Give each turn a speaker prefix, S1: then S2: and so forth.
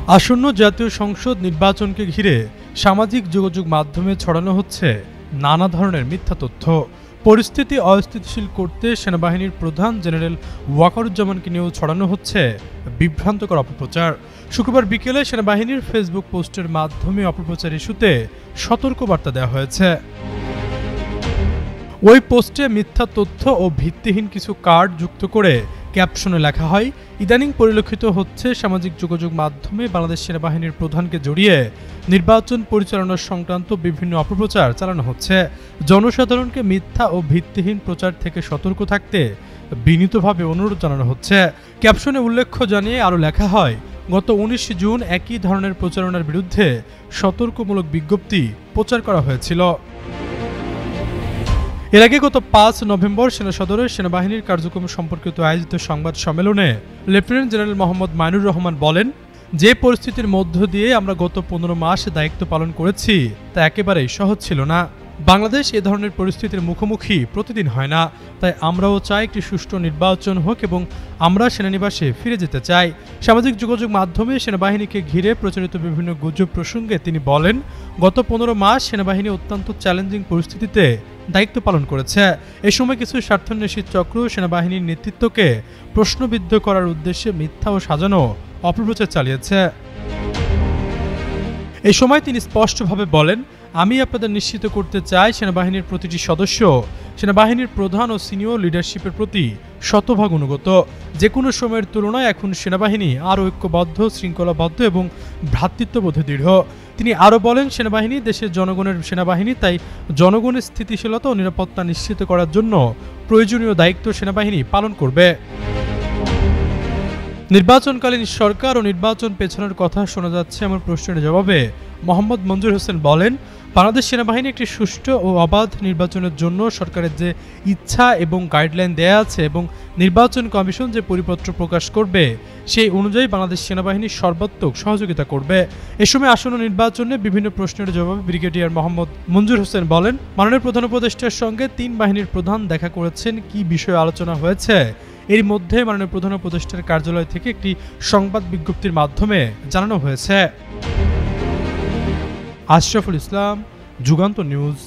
S1: আসন্ন জাতীয় সংসদ নির্বাচনকে ঘিরে সামাজিক যোগাযোগ মাধ্যমে ছড়ানো হচ্ছে নানা ধরনের মিথ্যা তথ্য। পরিস্থিতি অস্থিতিশীল করতে সেনাবাহিনীর প্রধান জেনারেল ওয়াকারুজ্জামানকে নিয়েও ছড়ানো হচ্ছে বিভ্রান্তকর অপপ্রচার। শুক্রবার বিকেলে সেনাবাহিনীর ফেসবুক পোস্টের মাধ্যমে অপপ্রচার ইস্যুতে সতর্কবার্তা দেওয়া হয়েছে। ওই পোস্টে মিথ্যা তথ্য ও ভিত্তিহীন কিছু কার্ড যুক্ত করে ক্যাপশনে লেখা হয়, ইদানিং পরিলক্ষিত হচ্ছে সামাজিক যোগাযোগ মাধ্যমে বাংলাদেশ সেনাবাহিনীর প্রধানকে জড়িয়ে নির্বাচন পরিচালনা সংক্রান্ত বিভিন্ন অপপ্রচার চালানো হচ্ছে। জনসাধারণকে মিথ্যা ও ভিত্তিহীন প্রচার থেকে সতর্ক থাকতে বিনীতভাবে অনুরোধ জানানো হচ্ছে। ক্যাপশনে উল্লেখ্য জানিয়ে আরও লেখা হয়, গত ১৯ জুন একই ধরনের প্রচারণার বিরুদ্ধে সতর্কমূলক বিজ্ঞপ্তি প্রচার করা হয়েছিল। এর আগে গত ৫ নভেম্বর সেনা সদরের সেনাবাহিনীর কার্যক্রম সম্পর্কিত আয়োজিত সংবাদ সম্মেলনে লেফটেন্যান্ট জেনারেল মোহাম্মদ মাইনুর রহমান বলেন, যে পরিস্থিতির মধ্য দিয়ে আমরা গত ১৫ মাস দায়িত্ব পালন করেছি তা একেবারেই সহজ ছিল না। বাংলাদেশ এ ধরনের পরিস্থিতির মুখোমুখি প্রতিদিন হয় না, তাই আমরাও চাই একটি সুষ্ঠু নির্বাচন হোক এবং আমরা সেনানিবাসে ফিরে যেতে চাই। সামাজিক যোগাযোগ মাধ্যমে সেনাবাহিনীকে ঘিরে প্রচারিত বিভিন্ন গুজব প্রসঙ্গে তিনি বলেন, গত ১৫ মাস সেনাবাহিনী অত্যন্ত চ্যালেঞ্জিং পরিস্থিতিতে দায়িত্ব পালন করেছে। এ সময় কিছু স্বার্থান্বেষী চক্র সেনাবাহিনীর নেতৃত্বকে প্রশ্নবিদ্ধ করার উদ্দেশ্যে মিথ্যা ও সাজানো অপপ্রচার চালিয়েছে। এই সময় তিনি স্পষ্টভাবে বলেন, আমি আপনাদের নিশ্চিত করতে চাই সেনাবাহিনীর প্রতিটি সদস্য সেনাবাহিনীর প্রধান ও সিনিয়র লিডারশিপের প্রতি শতভাগ অনুগত। যে কোনো সময়ের তুলনায় এখন সেনাবাহিনী আরও ঐক্যবদ্ধ, শৃঙ্খলাবদ্ধ এবং ভ্রাতৃত্ববোধে দৃঢ়। তিনি আরও বলেন, সেনাবাহিনী দেশের জনগণের সেনাবাহিনী, তাই জনগণের স্থিতিশীলতা ও নিরাপত্তা নিশ্চিত করার জন্য প্রয়োজনীয় দায়িত্ব সেনাবাহিনী পালন করবে। নির্বাচনকালীন সরকার ও নির্বাচন পেছানোর কথা শোনা যাচ্ছে এমন প্রশ্নের জবাবে মোহাম্মদ মঞ্জুর হোসেন বলেন, বাংলাদেশ সেনাবাহিনী একটি সুষ্ঠু ও অবাধ নির্বাচনের জন্য সরকারের যে ইচ্ছা এবং গাইডলাইন দেয়া আছে এবং নির্বাচন কমিশন যে পরিপত্র প্রকাশ করবে সেই অনুযায়ী বাংলাদেশ সেনাবাহিনী সর্বাত্মক সহযোগিতা করবে। এ সময় আসন্ন নির্বাচনে বিভিন্ন প্রশ্নের জবাবে ব্রিগেডিয়ার মোহাম্মদ মঞ্জুর হোসেন বলেন, মাননীয় প্রধান উপদেষ্টার সঙ্গে ৩ বাহিনীর প্রধান দেখা করেছেন, কি বিষয়ে আলোচনা হয়েছে এর মধ্যে মাননীয় প্রধান উপদেষ্টার কার্যালয় থেকে একটি সংবাদ বিজ্ঞপ্তির মাধ্যমে জানানো হয়েছে। আশরাফুল ইসলাম, যুগান্তর নিউজ।